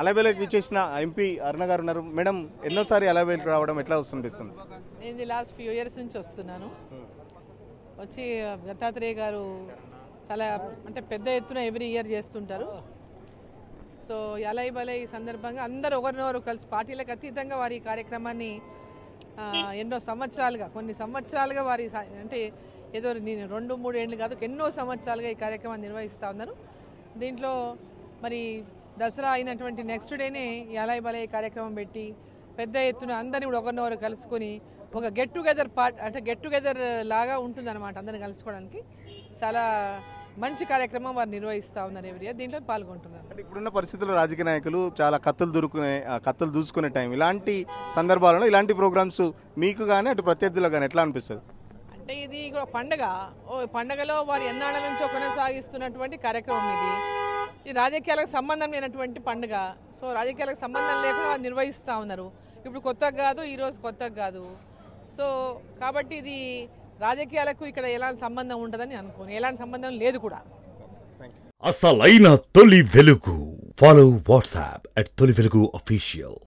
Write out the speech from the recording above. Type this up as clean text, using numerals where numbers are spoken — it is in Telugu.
అలవేలకు విచ్చేసిన ఎంపీ అరుణ గారు ఉన్నారు. మేడం, ఎన్నోసారి అలవేలకు రావడం ఎట్లా వస్తుందిస్తుంది? నేను లాస్ట్ ఫ్యూ ఇయర్స్ నుంచి వస్తున్నాను. వచ్చి దత్తాత్రేయ గారు చాలా అంటే పెద్ద ఎత్తున ఎవ్రీ ఇయర్ చేస్తుంటారు. సో అలై బలై ఈ సందర్భంగా అందరూ ఒకరినొకరు కలిసి పార్టీలకు అతీతంగా వారి కార్యక్రమాన్ని ఎన్నో సంవత్సరాలుగా కొన్ని సంవత్సరాలుగా వారి అంటే ఏదో నేను 2-3 ఏళ్ళు కాదు ఎన్నో సంవత్సరాలుగా ఈ కార్యక్రమాన్ని నిర్వహిస్తూ ఉన్నారు. దీంట్లో మరి దసరా అయినటువంటి నెక్స్ట్ డేనే ఈ అలై బలై కార్యక్రమం పెట్టి పెద్ద ఎత్తున అందరినీ కూడా ఒకరినొకరు కలుసుకొని ఒక గెట్ టుగెదర్ లాగా ఉంటుందన్నమాట. అందరిని కలుసుకోవడానికి చాలా మంచి కార్యక్రమం వారు నిర్వహిస్తూ ఉన్నారు. ఎవ్రీ ఇయర్ దీంట్లో పాల్గొంటున్నారు. అంటే ఇప్పుడున్న పరిస్థితుల్లో రాజకీయ నాయకులు చాలా కత్తులు దూసుకునే టైం, ఇలాంటి సందర్భాలలో ఇలాంటి ప్రోగ్రామ్స్ మీకు కానీ అటు ప్రత్యర్థులకు కానీ ఎట్లా అనిపిస్తుంది? అంటే ఇది ఒక పండగలో వారు ఎన్నాళ్ళ నుంచో కొనసాగిస్తున్నటువంటి కార్యక్రమం ఇది రాజకీయాలకు సంబంధం లేనటువంటి పండుగ. సో రాజకీయాలకు సంబంధం లేకుండా వారు నిర్వహిస్తూ ఉన్నారు. ఇప్పుడు కొత్తగా కాదు, ఈరోజు కొత్తగా కాదు. సో కాబట్టి ఇది రాజకీయాలకు ఇక్కడ ఎలాంటి సంబంధం ఉంటుందని అనుకోను, ఎలాంటి సంబంధం లేదు కూడా. అసలైన తొలి వెలుగు. ఫాలో వాట్సాప్ @తొలి వెలుగు official.